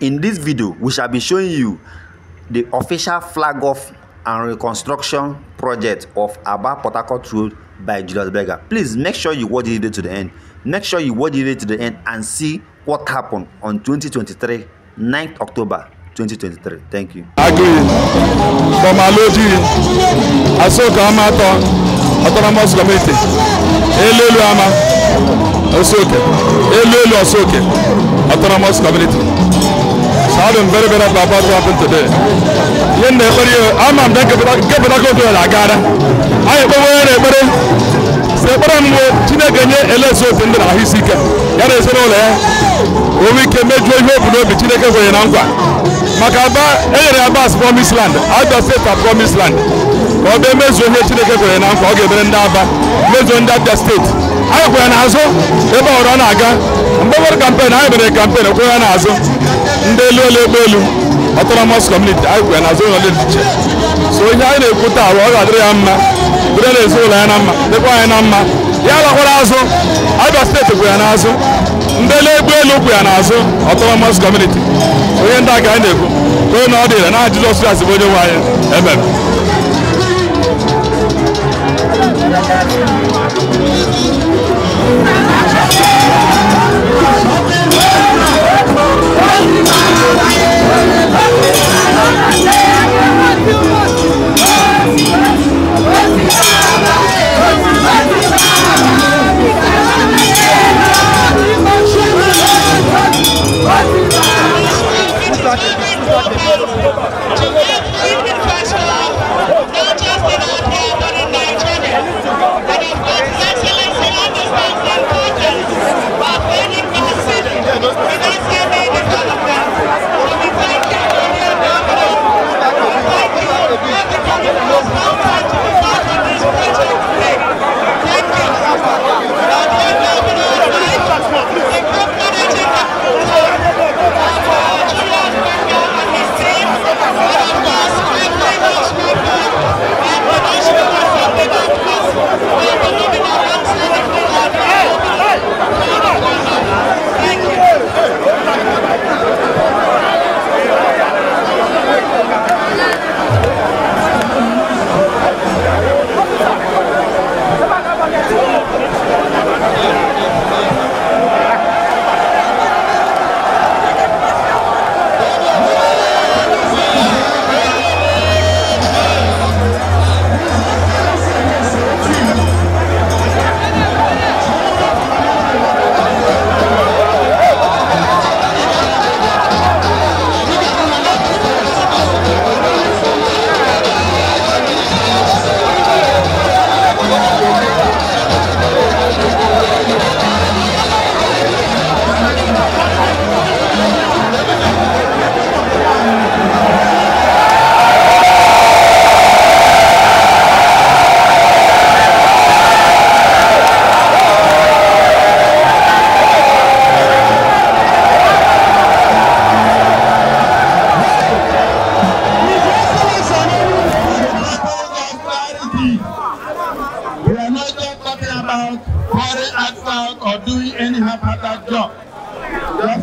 In this video, we shall be showing you the official flag off and reconstruction project of Aba Port Harcourt Road by Julius Berger. Please make sure you watch the video to the end. Make sure you watch the video to the end and see what happened on 2023, 9th October 2023. Thank you. Autonomous Committee. Elelu ama. Osoke. Elelu Osoke. Autonomous Committee. So I'm very about what happened today. Yen ne bari ama mdake bada ko do la gara. Aye ko were bari. Se bari mo tine ganye eleso tindra hisika. Yare se no le. O wi ke mejo yo buno bi tine ke ko yana nkwa. Makaba ere Abas Promised Land. Abia State Promised Land. Obe mezo ihe Chineke kwere na nkwa ọ ga-emere ndị Aba mezo ndị Abia steeti anyị kwere n'azụ ebe ọrụ na-aga mgbe nwere kampen anyị mere kampen kwere n'azụ ndị elu elu Autonomous Community anyị kwere n'azụ ụlọ dị iche so ihe anyị na-ekwu taa ọ ga-adịrị ya mma bụrụ na ezinụlọ ya na mma dịkwa anyị na mma ya lakwara azụ Abia steeti kwere n'azụ ndị elu kwere n'azụ Autonomous Community onye ndị aka anyị na-ekwu onye na ọ dịrị na Jizọs Kraịst bụ onye nwe anyị amen.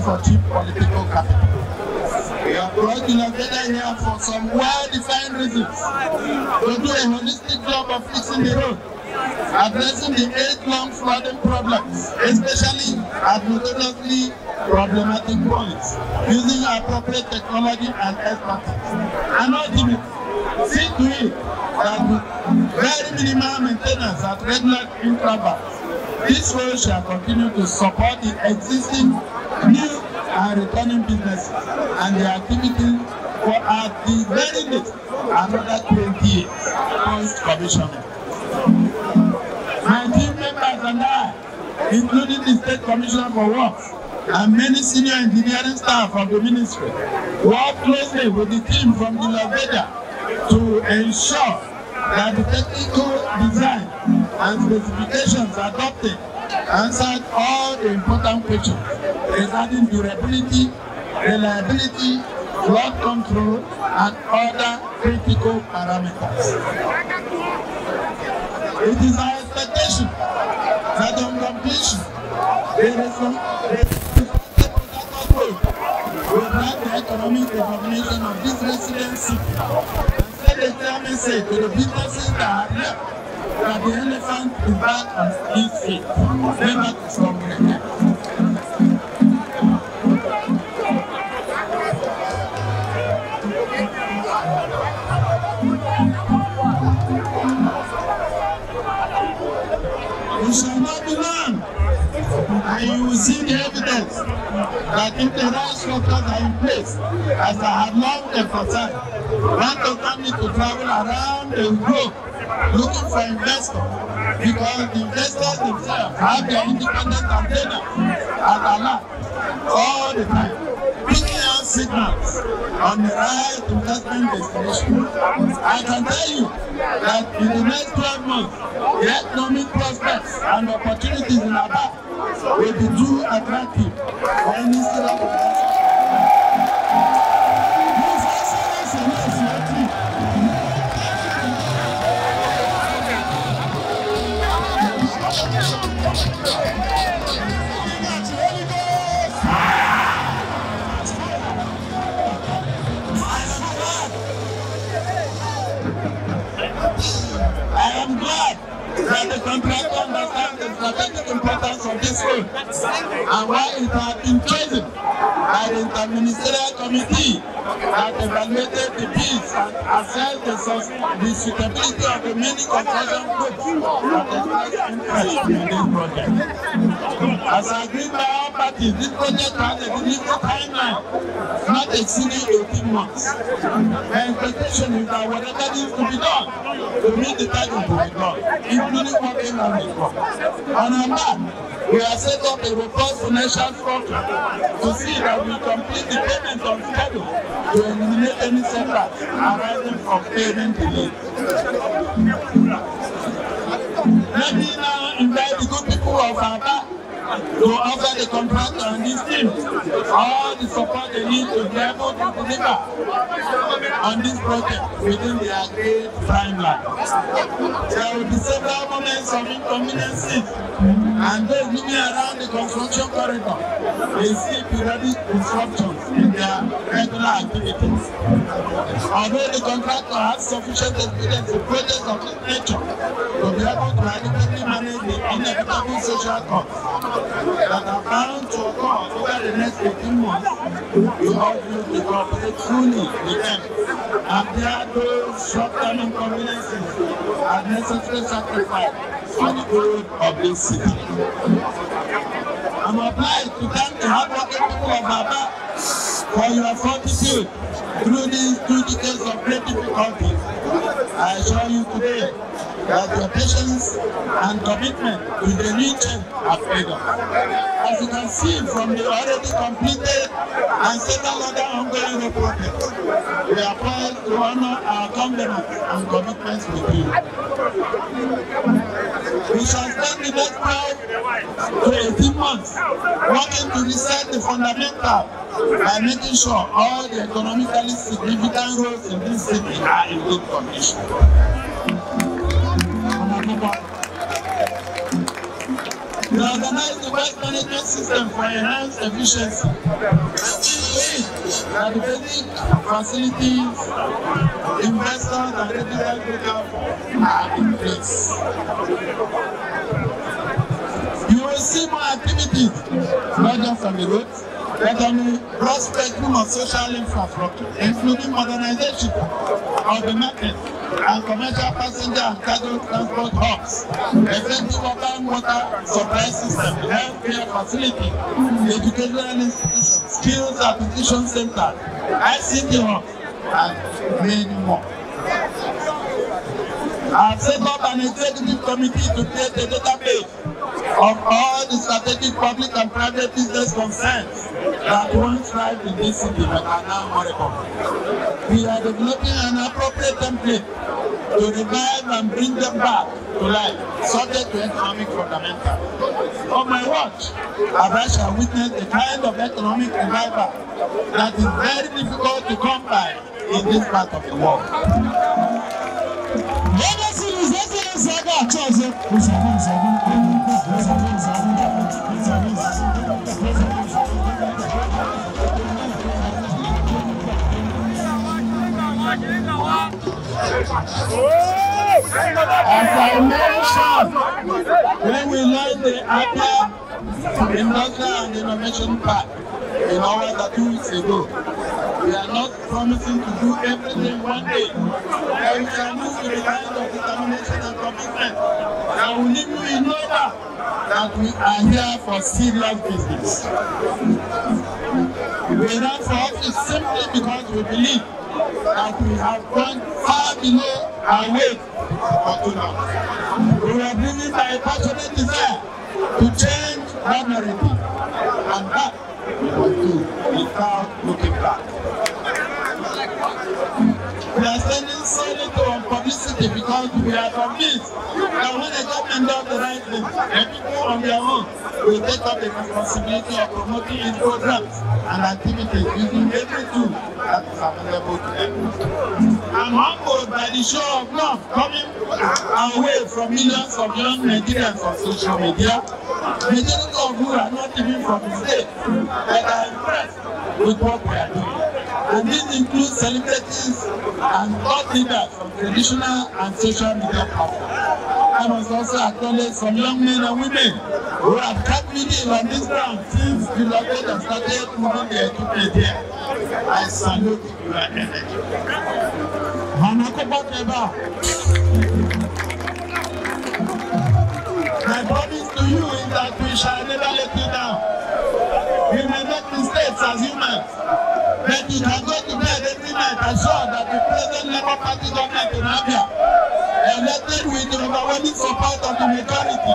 For cheap political capital. We have brought Julius Berger here for some well-defined reasons to do a holistic job of fixing the road, addressing the 8-long flooding problems, especially at notoriously problematic points, using appropriate technology and expertise, and ultimately see to it that with very minimal maintenance at regular intervals, this road shall continue to support the existing new and returning businesses and their activities for at the very least another 20 years post-commissioning. My team members and I, including the State Commissioner for Works and many senior engineering staff of the ministry, work closely with the team from Julius Berger to ensure that the technical design and specifications adopted answered all the important questions regarding durability, reliability, flood control, and other critical parameters. It is our expectation that on completion, the responsible will drive the economic recognition of this resident city and send a clear message to the businesses that are left that the elephant is back on its feet, never to stop again. We shall not be long, and you will see the evidence that if the right structures are in place, as I have long emphasized, one does not need to travel around the globe looking for investors, because the investors themselves have their independent antenna at alert all the time, picking out signals on the right investment destination. I can tell you that in the next 12 months, the economic prospects and opportunities in Aba will be too attractive for any student. I am glad that the contractor understands the strategic importance of this road and why it has been chosen by the Interministerial Committee that evaluated the bids and assessed the suitability of the many construction groups that expressed interest in this project. As agreed by all parties, this project has a delivery timeline not exceeding 18 months. The expectation is that whatever needs to be done to meet the target will be done, including working on the work. On our map, we have set up a robust financial structure to see that we complete the payment on schedule to eliminate any setbacks arising from payment delays. Let me now invite the good people of Aba to offer the contractor and this team all the support they need to be able to deliver on this project within the agreed timeline. There will be several moments of inconveniences, and those living around the construction corridor may see periodic disruptions in their regular activities. Although the contractor has sufficient experience in projects of this nature to be able to adequately manage the inevitable social costs that are bound to occur over the next 18 months, we urge you to cooperate fully with them and bear those short-term inconveniences as necessary sacrifice for the good of this city. I'm obliged to thank the hardworking people of Aba for your fortitude through these 2 decades of great difficulties. I assure you today that your patience and commitment to the region have paid off. As you can see from the already completed and several other ongoing projects, we are poised to honor our covenants and commitments with you. We shall spend the next 12 to 18 months working to reset the fundamental by making sure all the economically significant roads in this city are in good condition. We organize the waste management system for enhanced efficiency. That the basic facilities, investors and residents are in place. You will see more activities, not just on the roads, but on the broad spectrum of social infrastructure, including modernization of the market and commercial passenger and cargo transport hubs, effective urban water supply system, healthcare facility, educational institutions, skills acquisition center, ICT hubs, and many more. I have set up an executive committee to create a database of all the strategic public and private business concerns that once thrived in this city but are now moribund. We are developing an appropriate template to revive and bring them back to life, subject to economic fundamentals. On my watch, Aba shall witness the kind of economic revival that is very difficult to come by in this part of the world. As I mentioned, when we launched the Abia Industrial and Innovation Park in Owa 2 weeks ago, we are not promising to do everything one day. And we can move with the kind of determination and commitment that will leave you in order that we are here for serious business. We ran for office simply because we believe that we have gone far below our weight for too long. We were driven by a passionate desire to change that narrative, and that we will do without looking back. We are spending so little on publicity because we are convinced that when the government does the right thing, the people on their own will take up the responsibility of promoting its programs and activities using every tool that is available to them. I'm humbled by the show of love coming our way from millions of young Nigerians on social media, majority of who are not even from the state, but are impressed with what we are doing. And these include celebrities and thought leaders from traditional and social media platforms. I must also acknowledge some young men and women who have kept leading on this ground since the lockdown started moving their equipment here. I salute your energy. My promise to you is that we shall never let you down. We may make mistakes as humans, but you can go to bed every night assured that the present Labour Party government in Abia, elected with the overwhelming support of the majority,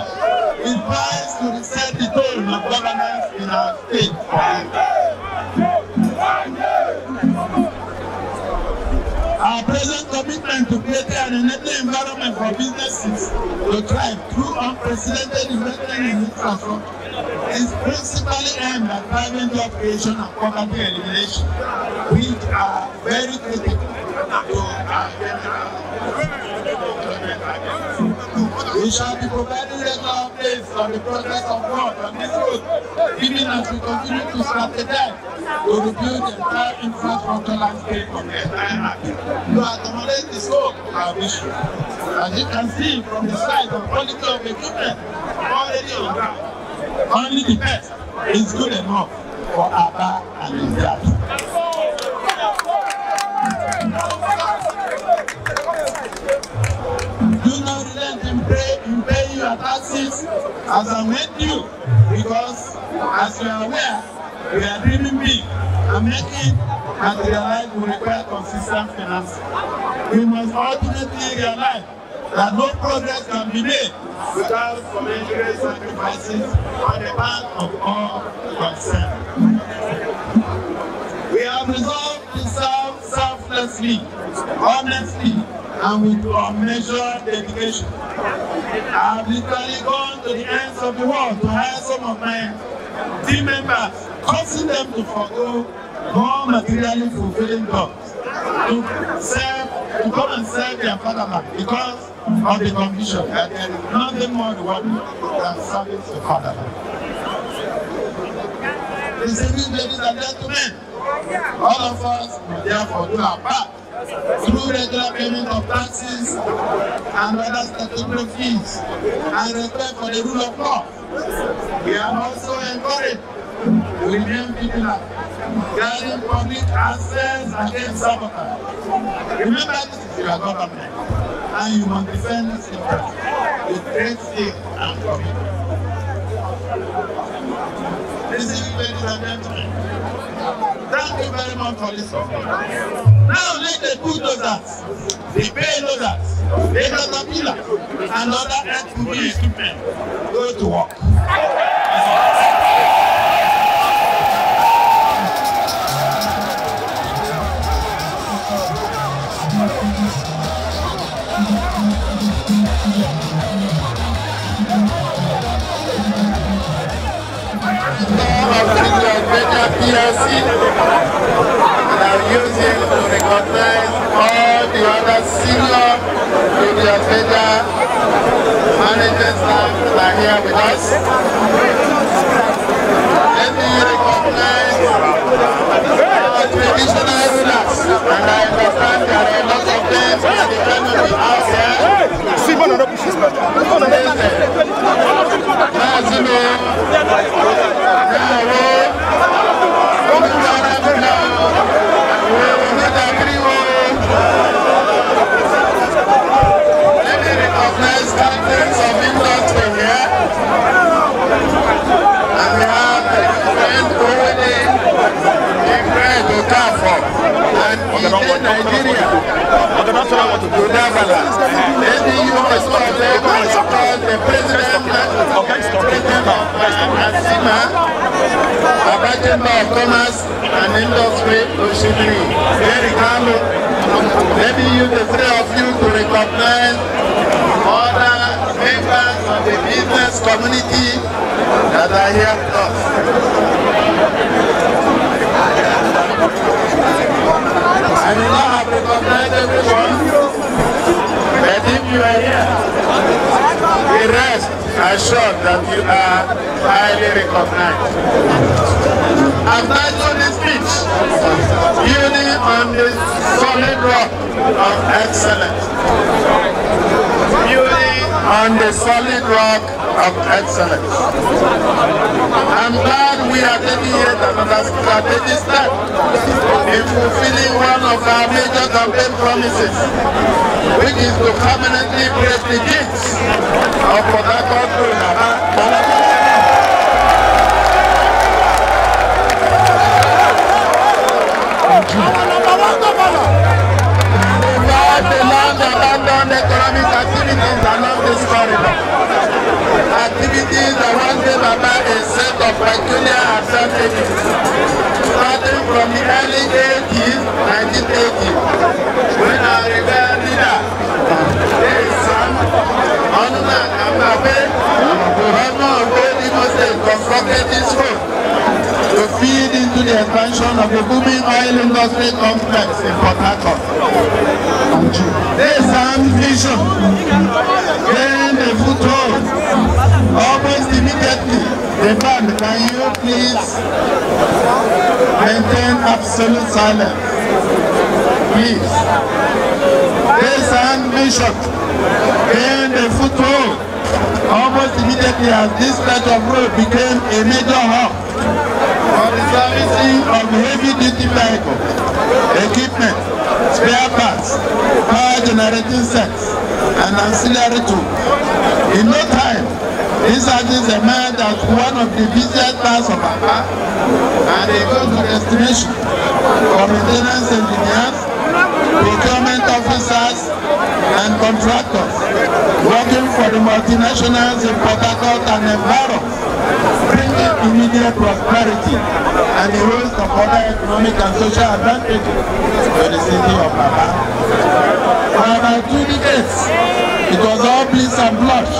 is poised to reset the tone of governance in our state. Our present commitment to creating an enabling environment for businesses to thrive through unprecedented investment in infrastructure is principally aimed at driving job creation and poverty elimination, which are very critical to our general development. We shall be providing regular updates on the progress of work on this road, even as we continue to strategize to rebuild the entire infrastructure landscape of the entire market to accommodate the scope of our vision. As you can see from the size and quality of equipment already on ground, only the best is good enough for Aba and India. Do not relent in paying your taxes as I went you, because as you are aware, we are dreaming big and making materialize will require consistent financing. We must ultimately realize that no progress can be made without commensurate sacrifices on the part of all concerned. We have resolved to serve selflessly, honestly, and with unmeasured dedication. I have literally gone to the ends of the world to hire some of my team members, causing them to forgo more materially fulfilling jobs to come and serve their fatherland because of the condition that there is nothing more rewarding than serving the fatherland. Ladies and gentlemen, all of us will therefore do our part through regular payment of taxes and other statutory fees and respect for the rule of law. We are also encouraged to remain vigilant, guarding public access against sabotage. Remember, this is your government, and you must defend its interests with great faith and commitment. Ladies and gentlemen, thank you very much for listening. Now let the bulldozers, the payloaders, the caterpillar, and other earth-moving equipment go to work. PLC, and I'm using to recognize all the other senior media management staff that are here with us. Let me recognize our traditional rulers, and I understand there are a lot of them. Nigeria to Dabala. Maybe you also the president of Asima, Baba Chamber of Commerce and Industry, Oshibri, very calm. Maybe you, the three of you, to recognize other members of the business community that are here with us. I may not have recognized everyone, but if you are here, we rest assured that you are highly recognized. I've titled this speech, Building on the Solid Rock of Excellence. Building on the solid rock of excellence. I'm glad we are taking yet another strategic step in fulfilling one of our major campaign promises, which is to permanently break the gates of Port Harcourt to the long-abandoned economic activities along this corridor. Activities that one gave about a set of peculiar advantages, starting from the early 80s, 1980s, when our revered leader, Sam Onuna Ambabe, governor of Imo State, constructed this road to feed into the expansion of the booming oil industry complex in Port Harcourt. This vision gained a foothold almost immediately. The band, can you please maintain absolute silence? Please. This vision gained a foothold almost immediately as this stretch of road became a major hub for the servicing of heavy-duty vehicles, equipment, spare parts, power generating sets, and ancillary tools. In no time, this has emerged as one of the busiest parts of Accra, and they go to destination for maintenance engineers, procurement officers, and contractors working for the multinationals in Port Harcourt and environs, bringing immediate prosperity and a host of other economic and social advantages to the city of Accra. For about 2 decades, it was all bliss and blush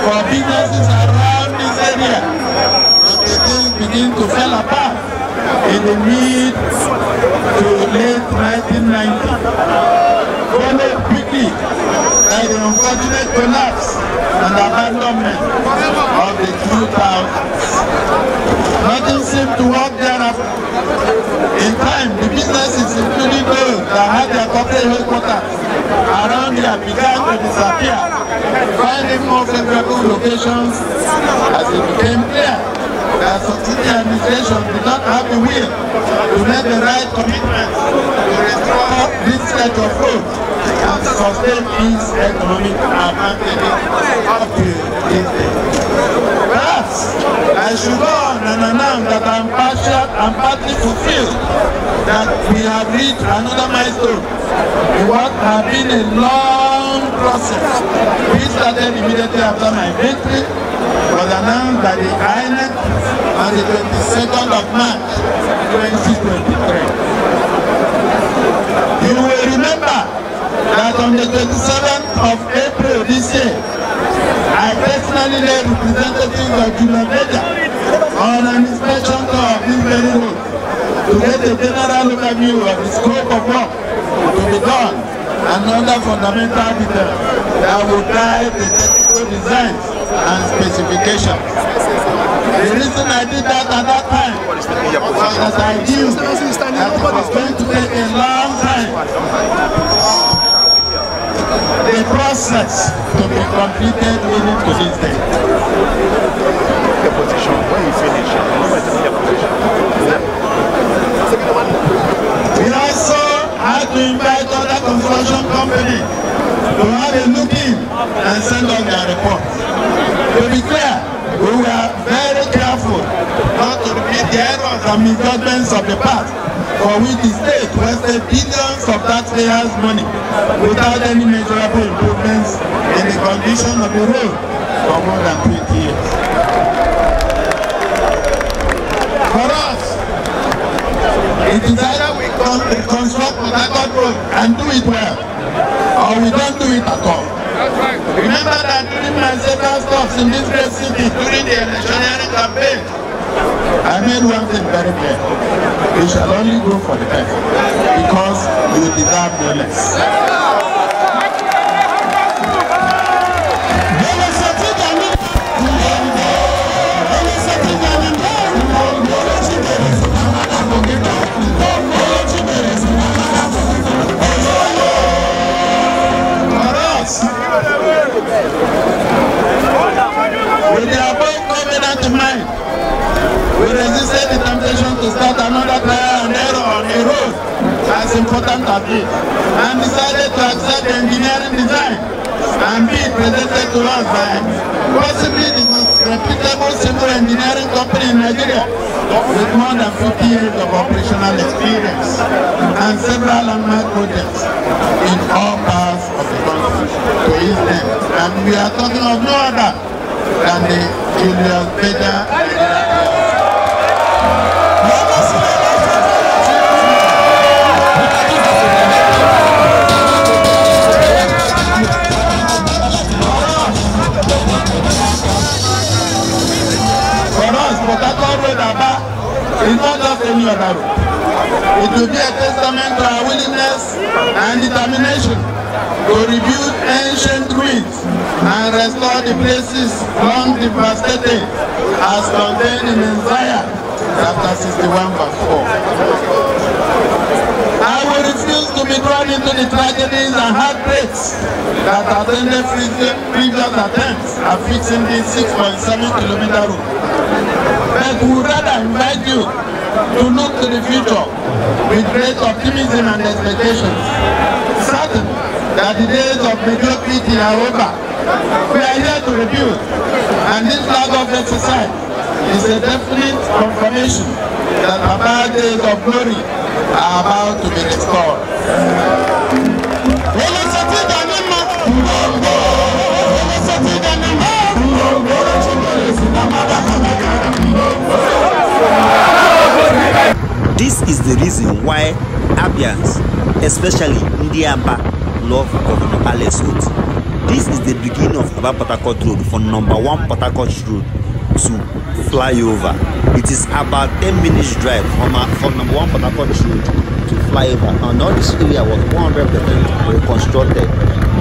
for businesses around this area, and things begin to fall apart in the mid to late 1990s. Followed quickly by the unfortunate collapse and abandonment of the 2000s. Nothing seemed to work thereafter. In time, the businesses, including those that had their corporate headquarters around here, began to disappear, finding more favorable locations as it became clear that subsidiary administration did not have the will to make the right commitment to restore this set of road and sustain its economic advantages up to this day. Perhaps I should go on and announce that I am partly fulfilled that we have reached another milestone in what has been a long process. We started immediately after my victory, was announced by the INEC on the 22nd of March 2023. You will remember that on the 27th of April this year, I personally led representatives of Julian Bega on an inspection tour of this very road to get a general overview of the scope of work to be done and other fundamental details that will guide the technical designs and specifications. The reason I did that at that time was that I knew that it was going to take a long time the process to be completed even to this day. We also had to invite other construction companies to have a look in and send us their reports. To be clear, we were very careful not to repeat the errors and misjudgments of the past for which the state wasted billions of taxpayers' money without any measurable improvements in the condition of the road for more than 20 years. For us, it is either we reconstruct Port Harcourt Road and do it well, or we don't do it at all. Remember that during my several stops in this great city during the electioneering campaign, I made one thing very clear. We shall only go for the best because you deserve no less. With the above covenant in mind, we resisted the temptation to start another trial and error on a road as important as this, and decided to accept the engineering design and be presented to us by possibly the most reputable civil engineering company in Nigeria with more than 50 years of operational experience and several landmark projects in all parts of the country to ease them. And we are talking of no other than the Julius Berger is not just any other road. It will be a testament to our willingness and determination to rebuild ancient ruins and restore the places long devastated as contained in Isaiah chapter 61 verse 4. I will refuse to be drawn into the tragedies and heartbreaks that attended previous attempts at fixing this 6.7-kilometer road. But we would rather invite you to look to the future with great optimism and expectations, certain that the days of mediocrity are over. We are here to rebuild, and this flag of exercise is a definite confirmation that our days of glory are about to be restored. This is the reason why Abians, especially Ndiamba, love Governor Alex Otti. This is the beginning of Aba Port Harcourt Road for #1 Port Harcourt Road to flyover. It is about 10 minutes drive from #1 Port Harcourt Road to flyover, and all this area was 100% reconstructed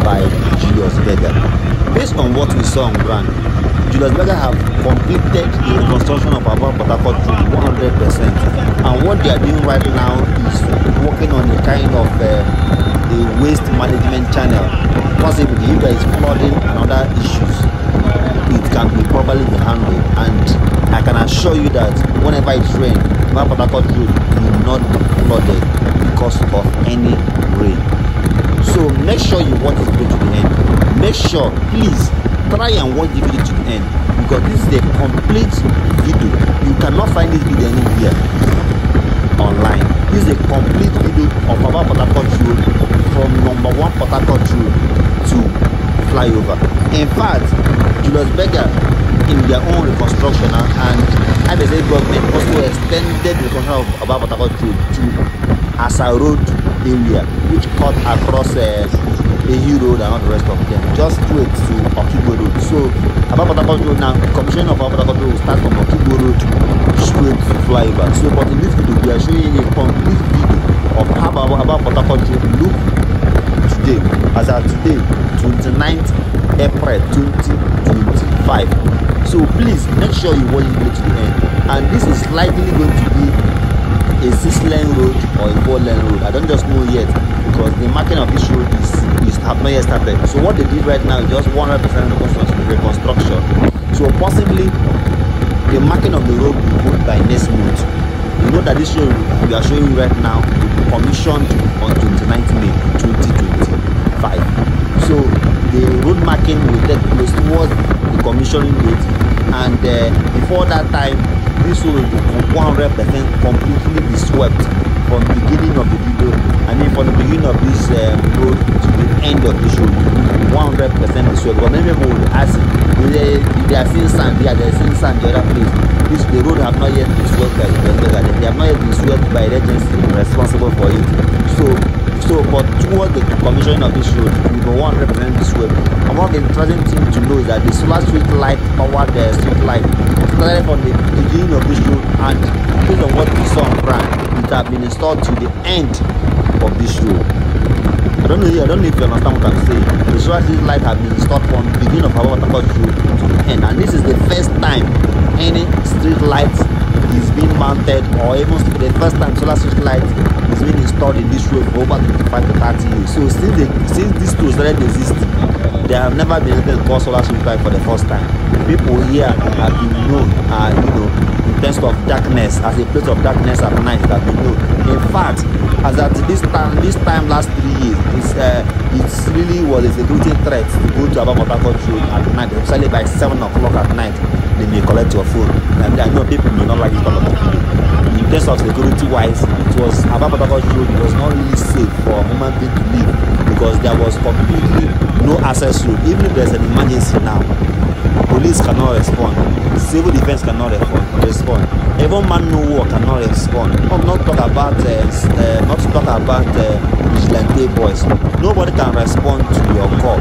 by Julius Berger. Based on what we saw on ground, Julius Berger have completed the reconstruction of Aba Port Harcourt Road 100%, and what they are doing right now is working on a kind of a waste management channel. Possibly if there is flooding and other issues, it can be properly handled, and I can assure you that whenever it's rain, Aba Port Harcourt Road will not be flooded because of any rain. So make sure you watch this video to the end. Make sure, please, try and watch the video to the end, because this is a complete video. You cannot find this video anywhere online. This is a complete video of Aba Port Harcourt Road from #1 Port Harcourt Road to flyover. In fact, Julius Berger, in their own reconstruction, and IBC government also extended the reconstruction of Aba Port Harcourt Road to Asa Road area, which cut across Ehi Road and all the rest of them, just straight to Okigbo Road. So Aba Port Harcourt Road now, the commission of Aba Port Harcourt Road will start from Okigbo Road straight to flyover. So, but in this video, we are showing a complete video of how Aba Port Harcourt Road look today, as at today, 29th April 2025. So please make sure you watch the video to the end. And this is likely going to be a 6-lane road or a 4-lane road. I don't just know yet, because the marking of this road is have not yet started. So what they did right now is just 100% reconstruction. So possibly the marking of the road will be put by next month. You know that this road we are showing you right now will be commissioned on 29th May 2025. So the road marking will take place towards the commissioning date, and before that time, this road will be 100% completely be swept from the beginning of the video, from the beginning of this road to the end of this road, 100% is swept. Because many people will ask, they are seeing sand here, they are seeing sand the other place. The road have not yet been swept by they have not yet been swept by the agency responsible for it. But towards the commissioning of this road, we will 100% be swept. And one interesting thing to know is that the solar street light powered the street light started from the beginning of this road, and based on what we saw on plan, it has been installed to the end of this road. I don't know if you understand what I'm saying. The solar street light has been installed from the beginning of our Port Harcourt road to the end, and this is the first time any street light is being mounted, or even the first time solar street light is being installed in this road for over 25 to 30 years. So since this road started existing, there have never been anything called solar street light for the first time. People here have been known, in terms of darkness, as a place of darkness at night, that we know. In fact, as at this time last 3 years, it really was a security threat to go to Port Harcourt road at night, especially by 7 o'clock at night. They may collect your phone, and I know people may not like this kind of video. In terms of security wise, it was Port Harcourt road. It was not really safe for a human being to live, because there was completely no access road. Even if there's an emergency now, police cannot respond, civil defense cannot respond, even man no war cannot respond. Not talk about vigilante boys. Nobody can respond to your call.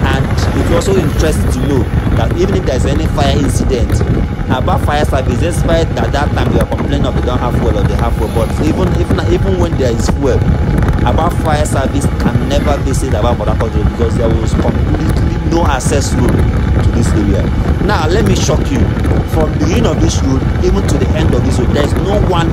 And it's also interesting to know that even if there's any fire incident, about fire service, despite that time they are complaining of they don't have fuel or they have fuel, but even when there is fuel, about fire service can never visit about Port Harcourt road, because there was completely no access road to this area. Now let me shock you. From the beginning of this road even to the end of this road, there's no one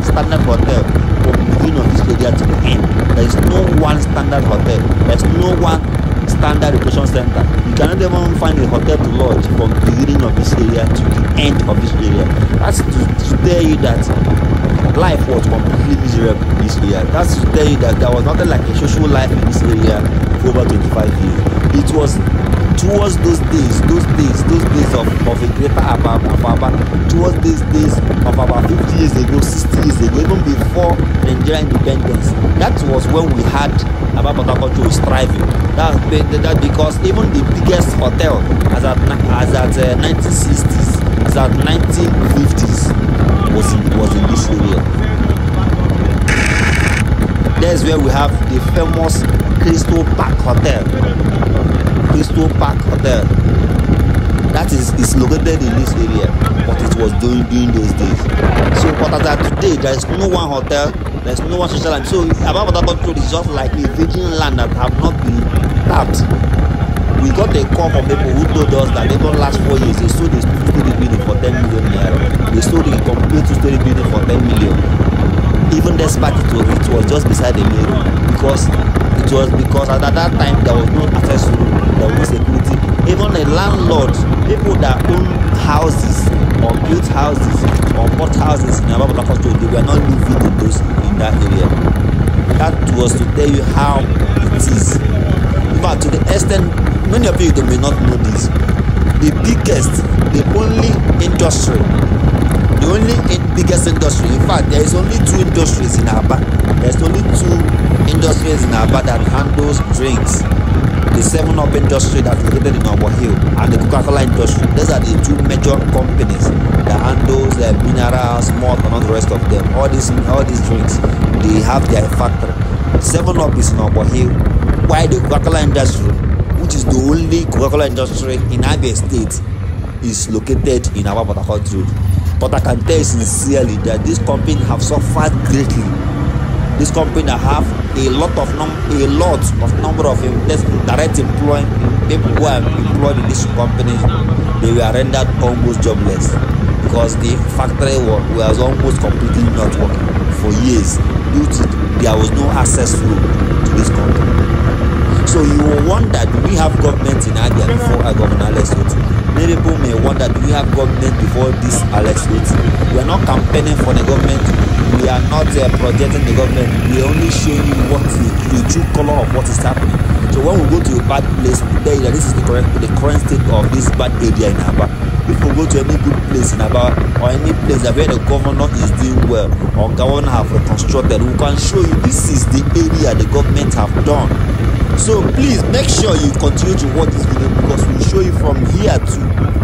standard hotel. From the beginning of this area to the end, there is no one standard hotel. There's no one standard recreation center. You cannot even find a hotel to lodge from the beginning of this area to the end of this area. That's to tell you that life was completely miserable in this area. That's to tell you that there was nothing like a social life in this area for over 25 years. It was towards those days of a greater Ababa, towards these days of about 50 years ago, 60 years ago, even before Nigerian independence. That was when we had Port Harcourt was thriving. That because even the biggest hotel as at 1960s, as at 1950s was in this area. There's where we have the famous Crystal Park Hotel. Crystal Park Hotel. That is located in this area, but it was during those days. So, but as at today, there is no one hotel, there is no one social land. So, Port Harcourt road is just like a virgin land that have not been tapped. We got a call from people who told us that even last 4 years they sold a two-story building for 10 million naira. They sold a complete two-story building for 10 million. Even despite it was just beside the main road, because at that time there was no access to road, there was no security. Even a landlord, people that own houses or built houses or bought houses in Port Harcourt road, they were not living in that area. That was to tell you how it is. In fact, to the extent, many of you may not know this, the biggest industry, in fact, there is only 2 industries in Aba. There's only 2 industries in Aba that handles drinks. The 7-Up industry that's located in Obo Hill and the Coca-Cola industry. Those are the 2 major companies that handles minerals, malt, and all the rest of them. All these drinks, they have their factory. 7-Up is in Obo Hill, while the Coca-Cola industry, which is the only Coca-Cola industry in Abia State, is located in Port Harcourt road. But I can tell you sincerely that this company have suffered greatly. This company have a lot of number of direct employment people who are employed in this company. They were rendered almost jobless because the factory was almost completely not working for years due to there was no access to this company. So you will wonder, do we have government in Abia before Governor Alex Otti? Many people may wonder, do we have government before this Alex Otti? We are not campaigning for the government We are not projecting the government. We are only showing you what the true color of what is happening. So when we go to a bad place, we tell you that this is the current state of this bad area in Aba. If we go to any good place in Aba or any place that where the governor is doing well or governor have reconstructed, we can show you this is the area the government have done. So please make sure you continue to watch this video, because we'll show you from here to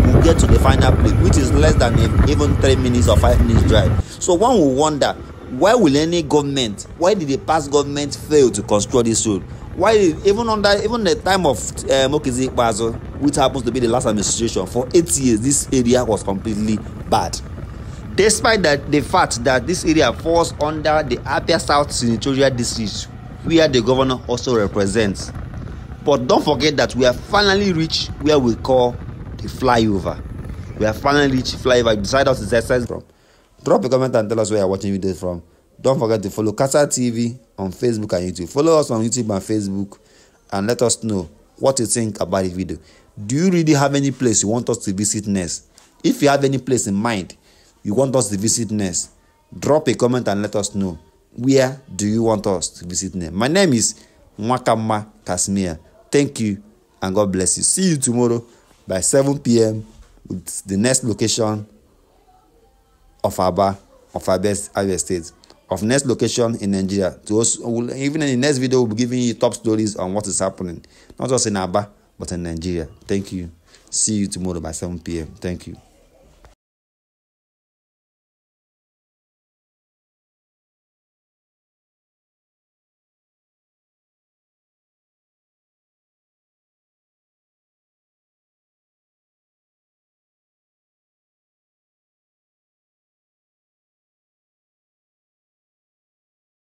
we'll get to the final place, which is less than even 3 minutes or 5 minutes drive. So one will wonder, why will any government, why did the past government fail to construct this road? Why did, even the time of Mokizi Bazo, which happens to be the last administration, for 8 years this area was completely bad, despite that the fact that this area falls under the Abia South Senatorial District, where the governor also represents. But don't forget that we have finally reached where we call the flyover. We have finally reached flyover. Decide us to exercise from. Drop a comment and tell us where you're watching videos from. Don't forget to follow Kasa TV on Facebook and YouTube. Follow us on YouTube and Facebook and let us know what you think about the video. Do you really have any place you want us to visit next? If you have any place in mind you want us to visit next, drop a comment and let us know. Where do you want us to visit next? My name is Mwakama Kasmia. Thank you and God bless you. See you tomorrow by 7 p.m. with the next location of Aba, of Abia State, of next location in Nigeria. To us, even in the next video, we'll be giving you top stories on what is happening, not just in Aba, but in Nigeria. Thank you. See you tomorrow by 7 p.m. Thank you.